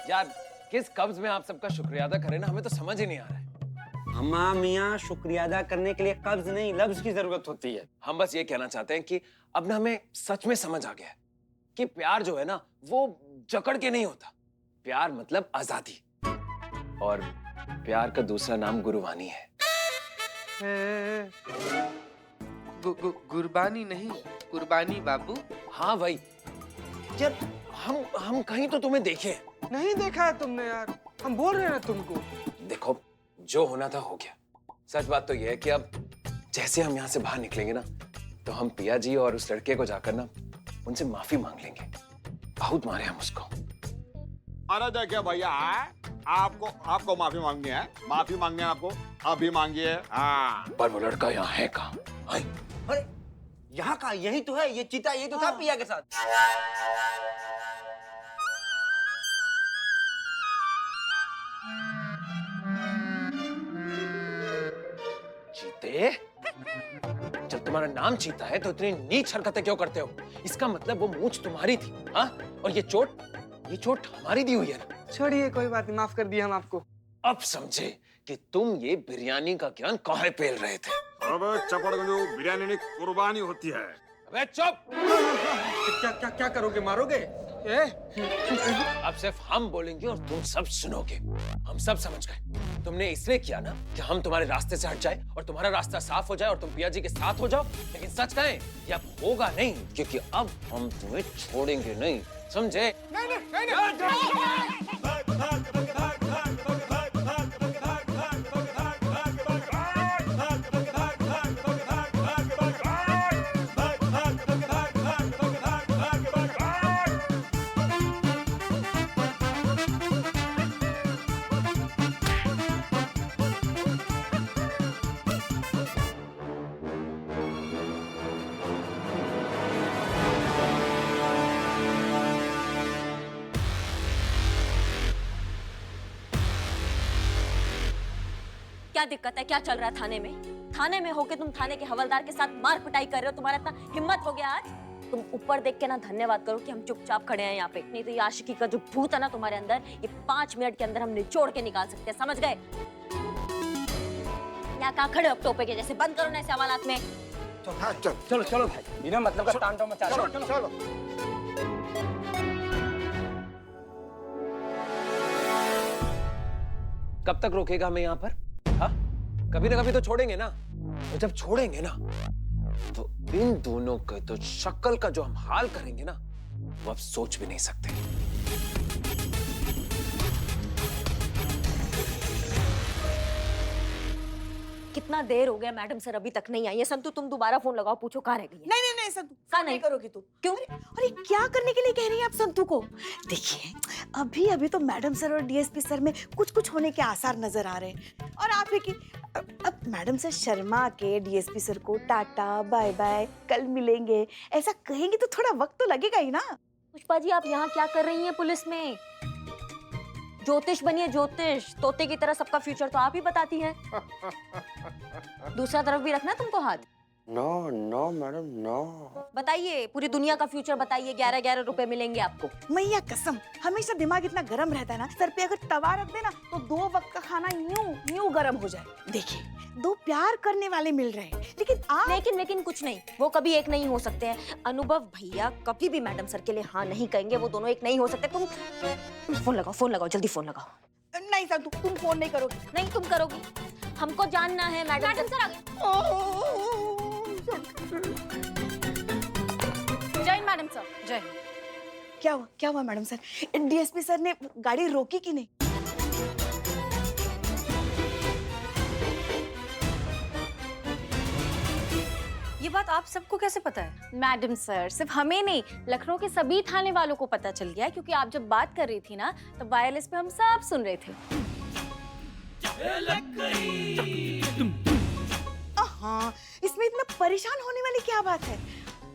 यार किस कब्ज में आप सबका शुक्रिया अदा करें ना, हमें तो समझ ही नहीं आ रहा है। अम्मा मियाँ, शुक्रिया अदा करने के लिए कब्ज नहीं लफ्ज की जरूरत होती है। हम बस ये कहना चाहते हैं कि अब ना हमें सच में समझ आ गया है कि प्यार जो है ना वो जकड़ के नहीं होता। प्यार मतलब आजादी, और प्यार का दूसरा नाम गुरबानी है। गुरबानी नहीं, कुर्बानी बाबू। हाँ भाई, यार हम कहीं तो तुम्हें देखे। नहीं देखा है तुमने यार, हम बोल रहे हैं ना तुमको। देखो, जो होना था हो गया। सच बात तो यह है कि अब जैसे हम यहाँ से बाहर निकलेंगे ना, तो हम पिया जी और उस लड़के को जाकर ना उनसे माफी मांग लेंगे। बहुत मारे हम उसको। अरे देखिए भैया, आपको माफी मांगनी है, माफी मांगनी है आपको, अभी मांगिए। हाँ, पर वो लड़का यहाँ है कहाँ? अरे यहाँ का यही तो है, ये चीता यही तो था पिया के साथ। चीते? जब तुम्हारा नाम चीता है तो इतनी नीच हरकतें क्यों करते हो? इसका मतलब वो मूंछ तुम्हारी थी, हाँ? और ये चोट हमारी दी हुई है ना? छोड़िए, कोई बात नहीं, माफ कर दिया हम आपको। अब समझे कि तुम ये बिरयानी का ज्ञान काहे पेल रहे थे। अब चपड़गंजू बिरयानी नहीं कुर्बानी होती है। अबे चुप! क्या क्या क्या करोगे, मारोगे? अब सिर्फ हम बोलेंगे और तुम सब सुनोगे। हम सब समझ गए, तुमने इसलिए किया ना कि हम तुम्हारे रास्ते से हट जाए और तुम्हारा रास्ता साफ हो जाए और तुम पिया जी के साथ हो जाओ। लेकिन सच कहें, ये अब होगा नहीं, क्योंकि अब हम तुम्हें छोड़ेंगे नहीं, समझे? क्या दिक्कत है? क्या चल रहा है थाने में? थाने में होके तुम थाने के हवलदार के साथ मार पिटाई कर रहे हो। तुम्हारा इतना हिम्मत हो गया आज? तुम ऊपर देख के ना धन्यवाद करो कि हम चुपचाप खड़े हैं यहाँ पे। नहीं तो ये आशिकी का जो भूत है ना तुम्हारे अंदर, ये 5 मिनट के अंदर हम निचोड़ के निकाल सकते हैं, समझ गए? यहाँ कहाँ खड़े हो टोपे के जैसे? बंद करो ना ऐसे हवालात में। चलो चलो भाई, बिना मतलब का तांडव मचा रहे हो। चलो। कब तक रोकेगा हमें यहाँ पर? हाँ, कभी ना कभी तो छोड़ेंगे ना। और जब छोड़ेंगे ना, तो इन दोनों के तो शक्ल का जो हम हाल करेंगे ना, वो आप सोच भी नहीं सकते। कितना देर हो गया, मैडम सर अभी तक नहीं आई है। संतु तुम दोबारा फोन लगाओ, पूछो कहाँ रह गई है। नहीं संतु, कहाँ नहीं करोगी तुम? क्यों? अरे क्या करने के लिए कह रही हैं आप संतु को? देखिए, अभी तो मैडम सर और डीएसपी सर में कुछ होने के आसार नजर आ रहे हैं। और आप ही की अब मैडम सर शर्मा के डीएसपी सर को टाटा बाय बाय, कल मिलेंगे ऐसा कहेंगे तो थोड़ा वक्त तो लगेगा ही ना। पुष्पा जी, आप यहाँ क्या कर रही हैं पुलिस में? ज्योतिष बनिए, ज्योतिष। तोते की तरह सबका फ्यूचर तो आप ही बताती हैं। दूसरा तरफ भी रखना तुमको हाथ। No madam, no. बताइए, पूरी दुनिया का फ्यूचर बताइए। 11-11 रुपए मिलेंगे आपको। मैया कसम, हमेशा दिमाग इतना गर्म रहता है ना, सर पे अगर तवा रख देना तो 2 वक्त का खाना यूं गर्म हो जाए। देखिए, 2 प्यार करने वाले मिल रहे हैं, लेकिन आप लेकिन कुछ नहीं, वो कभी एक नहीं हो सकते हैं। अनुभव भैया कभी भी मैडम सर के लिए हाँ नहीं कहेंगे। वो दोनों एक नहीं हो सकते। तुम फोन लगाओ, जल्दी फोन लगाओ। नहीं संतु, तुम फोन नहीं करोगे। नहीं, तुम करोगी। हमको जानना है मैडम सर आ गए। जय मैडम सर, जय। क्या हुआ मैडम सर? डीएसपी सर ने गाड़ी रोकी कि नहीं? ये बात आप सबको कैसे पता है? मैडम सर, सिर्फ हमें नहीं, लखनऊ के सभी थाने वालों को पता चल गया है, क्योंकि आप जब बात कर रही थी ना, तो वायरलेस पे हम सब सुन रहे थे। हाँ, इसमें इतना परेशान होने वाली क्या बात है?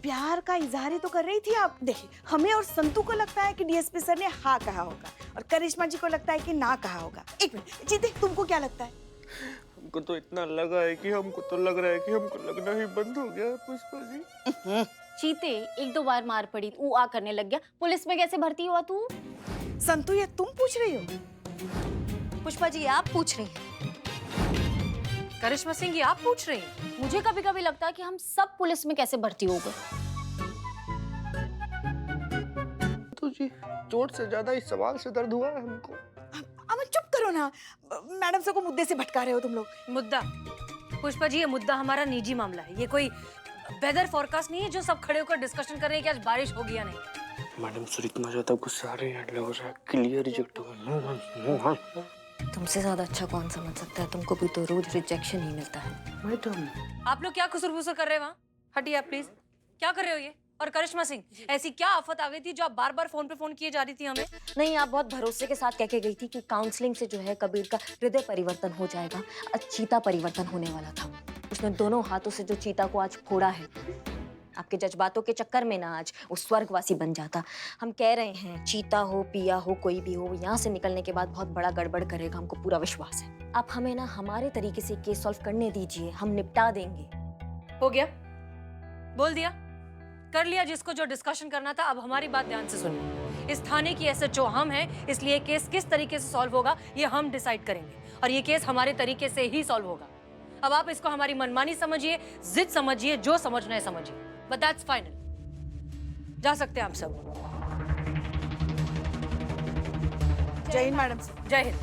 प्यार का इजहार ही तो कर रही थी आप। देखिए, हमें और संतु को लगता है कि डीएसपी सर ने हाँ कहा होगा, और करिश्मा जी को लगता है कि ना कहा होगा। एक मिनट जीते, तुमको क्या लगता है? हमको तो इतना लगा है कि हमको तो लग रहा है कि हमको लगना ही बंद हो गया पुष्पा जी। चीते 1-2 बार मार पड़ी, ऊ आ करने लग गया। पुलिस में कैसे भर्ती हुआ तू? संतु ये तुम पूछ रही हो? पुष्पा जी आप पूछ रही हैं, करिश्मा सिंह ये आप पूछ रही हैं। मुझे कभी कभी लगता है कि हम सब पुलिस में कैसे भर्ती हो गए। तो जी चोट से ज्यादा इस सवाल से दर्द हुआ है हमको। अमन चुप करो ना, मैडम सर को मुद्दे से भटका रहे हो तुम लोग। मुद्दा पुष्पा जी, ये मुद्दा हमारा निजी मामला है, ये कोई वेदर फोरकास्ट नहीं है जो सब खड़े होकर डिस्कशन कर रहे हैं कि आज बारिश होगी या नहीं। मैडम सर इतना ज्यादा गुस्सा आ रहे हैं, लग रहा है क्लियर रिजेक्ट हुआ। तुमसे ज्यादा अच्छा कौन समझ सकता है, तुमको भी तो रोज रिजेक्शन ही मिलता है। मैडम आप लोग क्या खुसर-फुसर कर रहे हैं वहाँ? हटिए आप प्लीज, क्या कर रहे हो ये? और करिश्मा सिंह, ऐसी क्या आफत आ गई थी जो आप बार बार फोन पे फोन किए जा रही थी हमें? नहीं, आप बहुत भरोसे के साथ कह के गई थी कि काउंसलिंग से जो है कबीर का हृदय परिवर्तन हो जाएगा। आज चीता परिवर्तन होने वाला था। उसने दोनों हाथों से जो चीता को आज फोड़ा है, आपके जज्बातों के चक्कर में ना आज वो स्वर्गवासी बन जाता। हम कह रहे हैं, चीता हो, पिया हो, कोई भी हो, यहाँ से निकलने के बाद बहुत बड़ा गड़बड़ करेगा, हमको पूरा विश्वास है। आप हमें ना हमारे तरीके से केस सॉल्व करने दीजिए, हम निपटा देंगे। हो गया, बोल दिया, कर लिया जिसको जो डिस्कशन करना था। अब हमारी बात ध्यान से सुनिए। इस थाने की एसएचओ हम हैं, इसलिए केस किस तरीके से सॉल्व होगा ये हम डिसाइड करेंगे, और ये केस हमारे तरीके से ही सॉल्व होगा। अब आप इसको हमारी मनमानी समझिए, जिद समझिए, जो समझना है समझिए, बट दैट्स फाइनल। जा सकते हैं आप सब। जय हिंद मैडम सर। जय हिंद।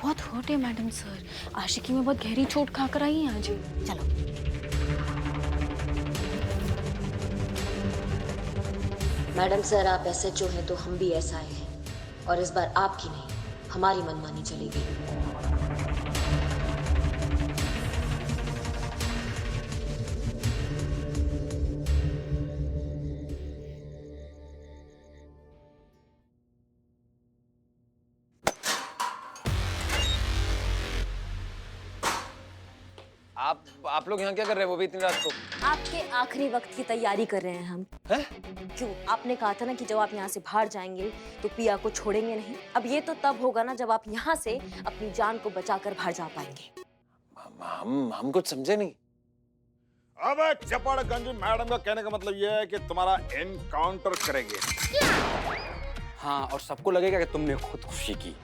बहुत हर्ट है मैडम सर, आशिकी में बहुत गहरी चोट खाकर आई हैं आज। चलो मैडम सर, आप एसएचओ हैं तो हम भी एसआई हैं, और इस बार आपकी नहीं हमारी मनमानी चलेगी। आप लोग यहाँ क्या कर रहे हैं, वो भी इतनी रात को? आपके आखिरी वक्त की तैयारी कर रहे हैं हम। हैं? क्यों? आपने कहा था ना कि जब आप यहाँ से बाहर जाएंगे तो पिया को छोड़ेंगे नहीं। अब ये तो तब होगा ना जब आप यहाँ से अपनी जान को बचाकर बाहर जा पाएंगे। हम कुछ समझे नहीं। अब चपड़गंज मैडम का कहने का मतलब यह है कि तुम्हारा एनकाउंटर करेंगे। हाँ, और सबको लगेगा कि तुमने खुदकुशी की।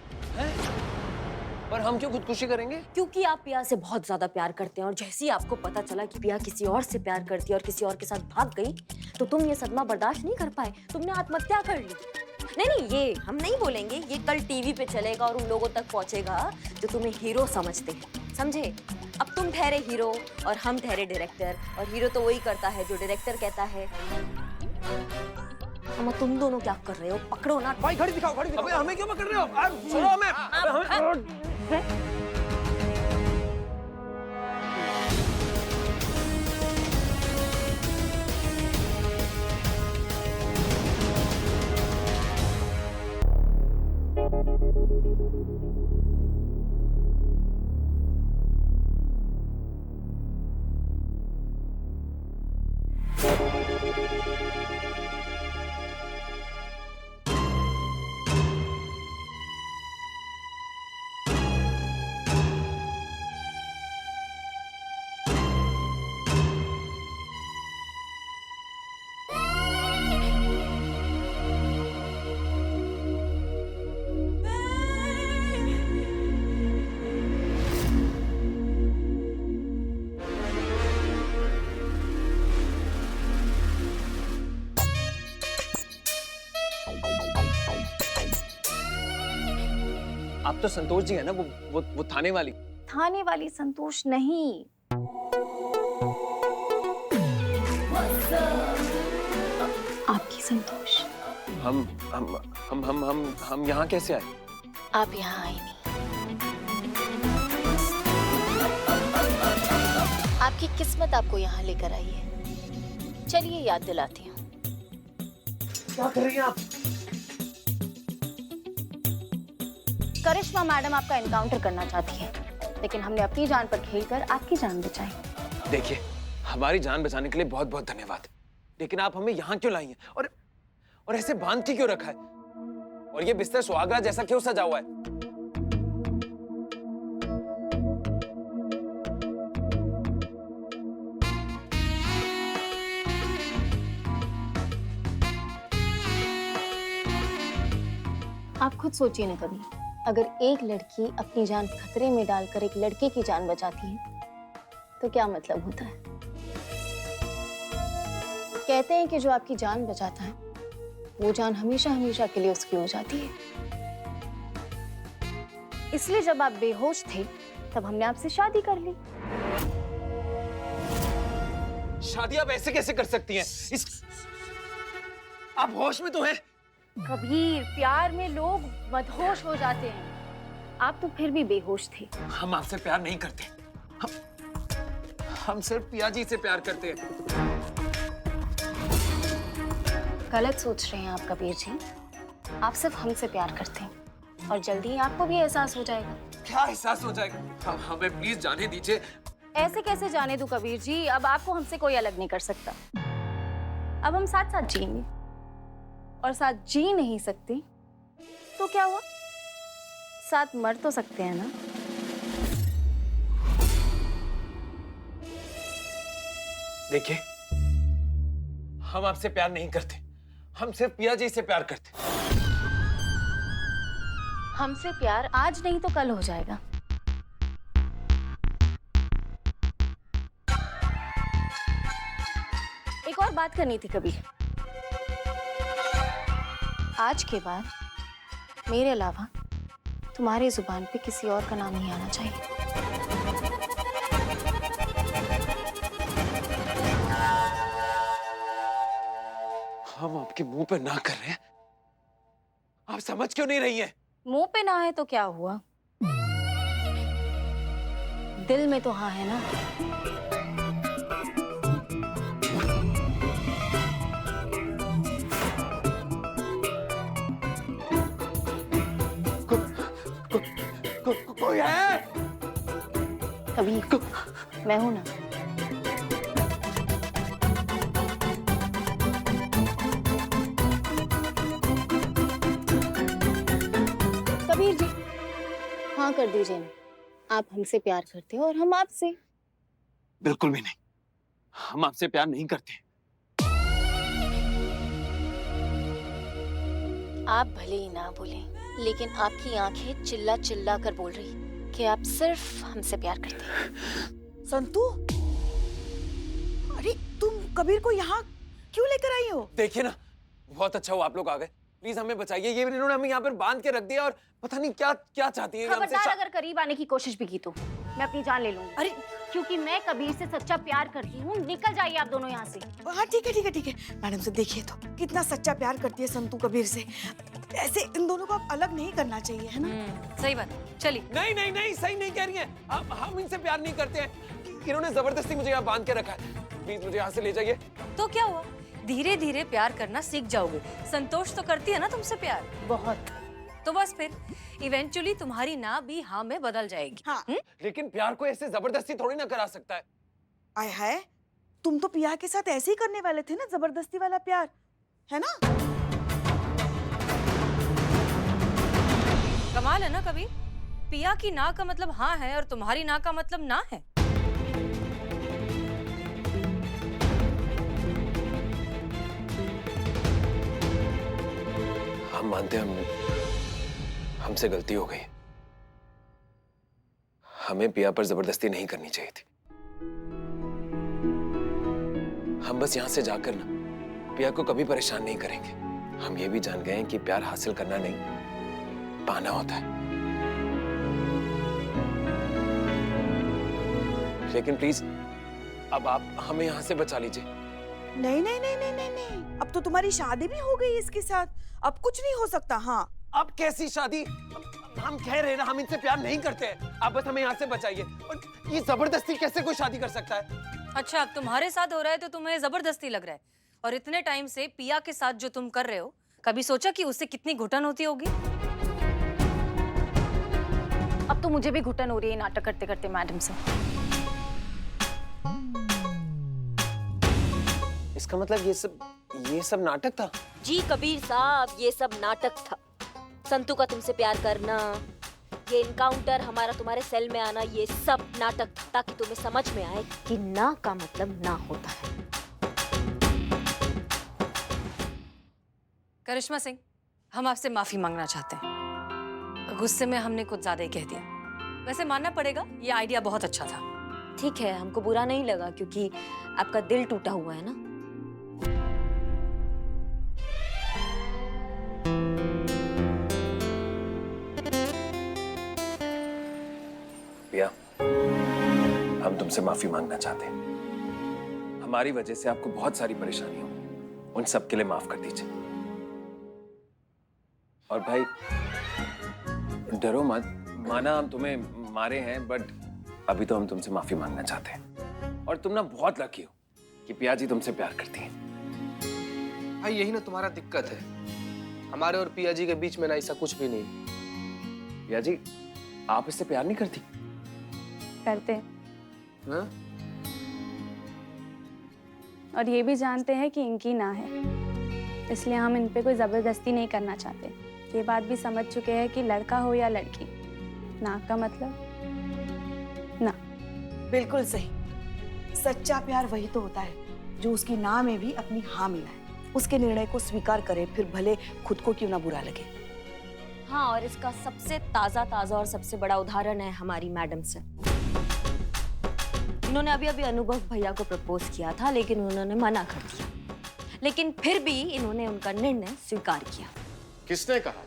पर हम क्यों खुदकुशी करेंगे? क्योंकि आप पिया से बहुत ज्यादा प्यार करते हैं, और जैसे ही आपको पता चला कि पिया किसी और से प्यार करती है और किसी और के साथ भाग गई, तो तुम ये सदमा बर्दाश्त नहीं कर पाए, तुमने आत्महत्या कर ली। नहीं, ये हम नहीं बोलेंगे, ये कल टीवी पे चलेगा और उन लोगों तक पहुंचेगा जो तुम्हें हीरो समझते हैं, समझे? अब तुम ठहरे हीरो और हम ठहरे डायरेक्टर, और हीरो तो वही करता है जो डायरेक्टर कहता है। अम्मा, तुम दोनों क्या कर रहे हो? पकड़ो ना। भाई घड़ी दिखाओ, घड़ी दिखाओ। अबे हमें क्यों पकड़ रहे हो? छोड़ो हमें। आप तो संतोष जी है ना, वो थाने वाली। थाने वाली संतोष नहीं, आपकी संतोष। हम यहाँ कैसे आए? आप यहाँ आए नहीं। आपकी किस्मत आपको यहाँ लेकर आई है। चलिए याद दिलाती हूँ। क्या कर रही हैं आप? करिश्मा मैडम आपका एनकाउंटर करना चाहती है, लेकिन हमने अपनी जान पर खेलकर आपकी जान बचाई। देखिए, हमारी जान बचाने के लिए बहुत बहुत धन्यवाद, लेकिन आप हमें यहाँ क्यों लाई हैं? और ऐसे बांध के क्यों रखा है? और ये बिस्तर सुहागरात जैसा क्यों सजा हुआ है? खुद सोचिए ना कभी, अगर एक लड़की अपनी जान खतरे में डालकर एक लड़के की जान बचाती है तो क्या मतलब होता है। कहते हैं कि जो आपकी जान बचाता है वो जान हमेशा हमेशा के लिए उसकी हो जाती है। इसलिए जब आप बेहोश थे तब हमने आपसे शादी कर ली। शादी आप ऐसे कैसे कर सकती हैं? आप होश में तो हैं? कबीर, प्यार में लोग मदहोश हो जाते हैं, आप तो फिर भी बेहोश थे। हम आपसे प्यार नहीं करते। हम सिर्फ पिया जी से प्यार करते हैं। गलत सोच रहे हैं आप कबीर जी, आप सिर्फ हमसे प्यार करते हैं और जल्दी ही आपको भी एहसास हो जाएगा। क्या एहसास हो जाएगा? हमें प्लीज जाने दीजिए। ऐसे कैसे जाने दूं कबीर जी, अब आपको हमसे कोई अलग नहीं कर सकता। अब हम साथ साथ जिएंगे और साथ जी नहीं सकते तो क्या हुआ, साथ मर तो सकते हैं ना। देखिए, हम आपसे प्यार नहीं करते, हम सिर्फ पिया जी से प्यार करते। हमसे प्यार आज नहीं तो कल हो जाएगा। एक और बात करनी थी कबीर, आज के बाद मेरे अलावा तुम्हारी जुबान पे किसी और का नाम नहीं आना चाहिए। हम आपके मुंह पे ना कर रहे हैं, आप समझ क्यों नहीं रही हैं? मुंह पे ना है तो क्या हुआ, दिल में तो हाँ है ना। कोई है? कबीर, मैं हूं ना। कबीर जी, हाँ कर दीजिए ना, आप हमसे प्यार करते हो और हम आपसे। बिल्कुल भी नहीं, हम आपसे प्यार नहीं करते। आप भले ही ना बोलें, लेकिन आपकी आंखें चिल्ला चिल्ला कर बोल रही कि आप सिर्फ हमसे प्यार करते हैं। संतू, अरे तुम कबीर को यहाँ क्यों लेकर आई हो? देखिए ना, बहुत अच्छा हुआ आप लोग आ गए। प्लीज हमें बचाइए, ये इन्होंने हमें यहाँ पर बांध के रख दिया और पता नहीं क्या क्या चाहती है। खबरदार अगर करीब आने की कोशिश भी की तो मैं अपनी जान ले लूंगी। अरे क्योंकि मैं कबीर से सच्चा प्यार करती हूँ। निकल जाइए आप दोनों यहाँ से। हाँ ठीक है ठीक है ठीक है, मैडम से देखिए तो कितना सच्चा प्यार करती है संतू कबीर से। ऐसे इन दोनों को आप अलग नहीं करना चाहिए, है ना? सही बात, चलिए। नहीं नहीं नहीं, सही नहीं कह रही हैं। हम इनसे प्यार नहीं करते हैं, इन्होंने जबरदस्ती मुझे यहाँ बांध के रखा है। प्लीज मुझे यहाँ से ले जाइए। तो क्या हुआ, धीरे धीरे प्यार करना सीख जाओगे। संतोष तो करती है ना तुमसे प्यार बहुत। तो बस फिर इवेंचुअली तुम्हारी ना भी हाँ में बदल जाएगी। हाँ। लेकिन प्यार को ऐसे जबरदस्ती थोड़ी ना करा सकता है। आय हाय, तुम तो पिया के साथ ऐसे ही करने वाले थे ना, जबरदस्ती वाला प्यार, है ना? कमाल है ना कबीर, पिया की ना का मतलब हाँ है और तुम्हारी ना का मतलब ना है। हम मानते हैं हमसे गलती हो गई। हमें पिया पर जबरदस्ती नहीं करनी चाहिए थी। हम बस यहां से जाकर ना पिया को कभी परेशान नहीं करेंगे। हम ये भी जान गए हैं कि प्यार हासिल करना नहीं, पाना होता है। लेकिन प्लीज अब आप हमें यहां से बचा लीजिए। नहीं नहीं नहीं नहीं नहीं नहीं, अब तो तुम्हारी शादी भी हो गई इसके साथ, अब कुछ नहीं हो सकता। हाँ, अब कैसी शादी? हम कह रहे हैं ना, हम इनसे प्यार नहीं करते हैं। आप बस हमें यहाँ से बचाइए। और ये जबरदस्ती कैसे कोई शादी कर सकता है? अच्छा, अब तुम्हारे साथ हो रहा है तो तुम्हें जबरदस्ती लग रहा है। और इतने टाइम से पिया के साथ जो तुम कर रहे हो, कभी सोचा कि उससे कितनी घुटन होती होगी? अब तो मुझे भी घुटन हो रही है नाटक करते करते मैडम से। इसका मतलब ये सब नाटक था? जी कबीर साहब, ये सब नाटक था। संतू का तुमसे प्यार करना, ये इनकाउंटर, हमारा तुम्हारे सेल में आना, ये सब नाटक था, ताकि तुम्हें समझ में आए कि ना का मतलब ना होता है। करिश्मा सिंह, हम आपसे माफी मांगना चाहते हैं। गुस्से में हमने कुछ ज्यादा ही कह दिया। वैसे मानना पड़ेगा, ये आइडिया बहुत अच्छा था। ठीक है, हमको बुरा नहीं लगा क्योंकि आपका दिल टूटा हुआ है ना। पिया, हम तुमसे माफी मांगना चाहते हैं। हमारी वजह से आपको बहुत सारी परेशानी हुई, उन सब के लिए माफ कर दीजिए। और भाई डरो मत, माना हम तुम्हें मारे हैं, बट अभी तो हम तुमसे माफी मांगना चाहते हैं। और तुम ना बहुत लकी हो कि पिया जी तुमसे प्यार करती हैं। भाई यही ना तुम्हारा दिक्कत है, हमारे और पिया जी के बीच में ना ऐसा कुछ भी नहीं। पिया जी, आप इससे प्यार नहीं करती? करते हैं, हाँ? और ये भी जानते हैं कि इनकी ना है, इसलिए हम इन पे कोई जबरदस्ती नहीं करना चाहते। ये बात भी समझ चुके हैं कि लड़का हो या लड़की, ना का मतलब ना। बिल्कुल सही। सच्चा प्यार वही तो होता है जो उसकी ना में भी अपनी हाँ मिलाए, उसके निर्णय को स्वीकार करे, फिर भले खुद को क्यों ना बुरा लगे। हाँ, और इसका सबसे ताजा और सबसे बड़ा उदाहरण है हमारी मैडम सर। इन्होंने अभी अभी अनुभव भैया को प्रपोज किया था, लेकिन उन्होंने मना कर दिया। लेकिन फिर भी इन्होंने उनका निर्णय स्वीकार किया। किसने कहा?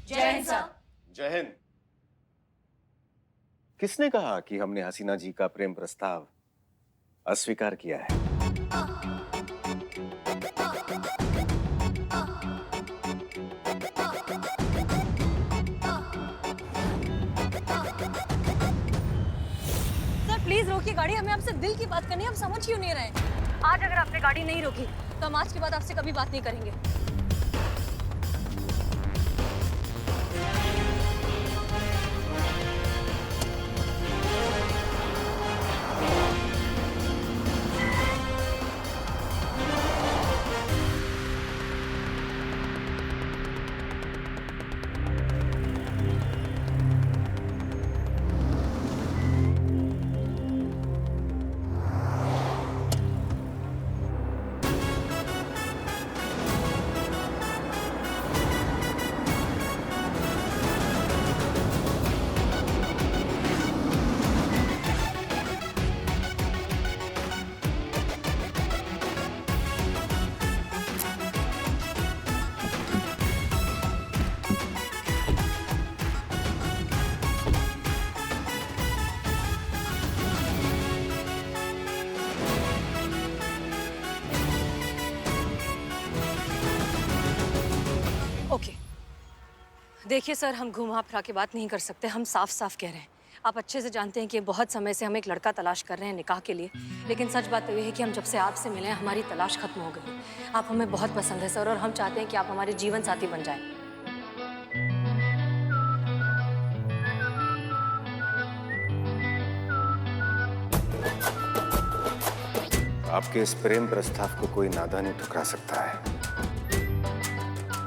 जय हिंद सर। जय हिंद। किसने कहा कि हमने हसीना जी का प्रेम प्रस्ताव अस्वीकार किया है? सर प्लीज रोकिए गाड़ी, हमें आपसे दिल की बात करनी है, हम समझ क्यों नहीं रहे? आज अगर आपने गाड़ी नहीं रोकी तो हम आज के बाद आपसे कभी बात नहीं करेंगे। ओके, देखिए सर, हम घुमा फिरा के बात नहीं कर सकते, हम साफ साफ कह रहे हैं। आप अच्छे से जानते हैं कि बहुत समय से हम एक लड़का तलाश कर रहे हैं निकाह के लिए, लेकिन सच बात तो ये है कि हम जब से आपसे मिले हैं हमारी तलाश खत्म हो गई। आप हमें बहुत पसंद है सर, और हम चाहते हैं कि आप हमारे जीवन साथी बन जाएं। आपके इस प्रेम प्रस्ताव को कोई नादान नहीं ठुकरा सकता है,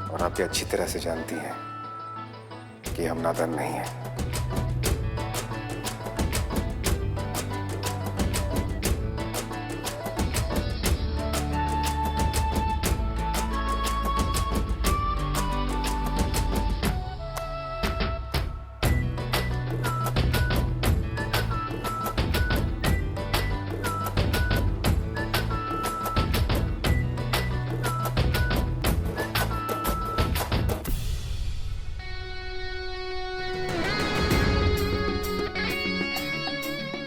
और आप ये अच्छी तरह से जानती हैं कि हम नादान नहीं हैं।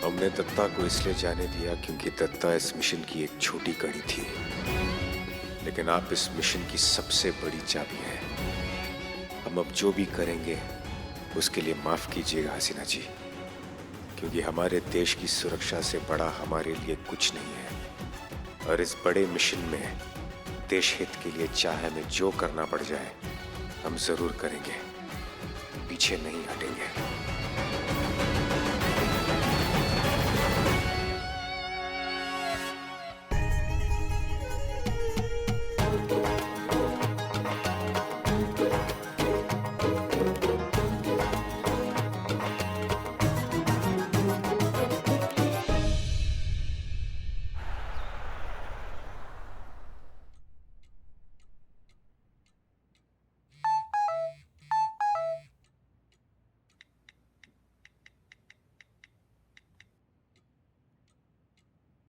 हमने दत्ता को इसलिए जाने दिया क्योंकि दत्ता इस मिशन की एक छोटी कड़ी थी, लेकिन आप इस मिशन की सबसे बड़ी चाबी हैं। हम अब जो भी करेंगे उसके लिए माफ कीजिएगा हसीना जी, क्योंकि हमारे देश की सुरक्षा से बड़ा हमारे लिए कुछ नहीं है। और इस बड़े मिशन में देश हित के लिए चाहे हमें जो करना पड़ जाए हम जरूर करेंगे, पीछे नहीं हटेंगे।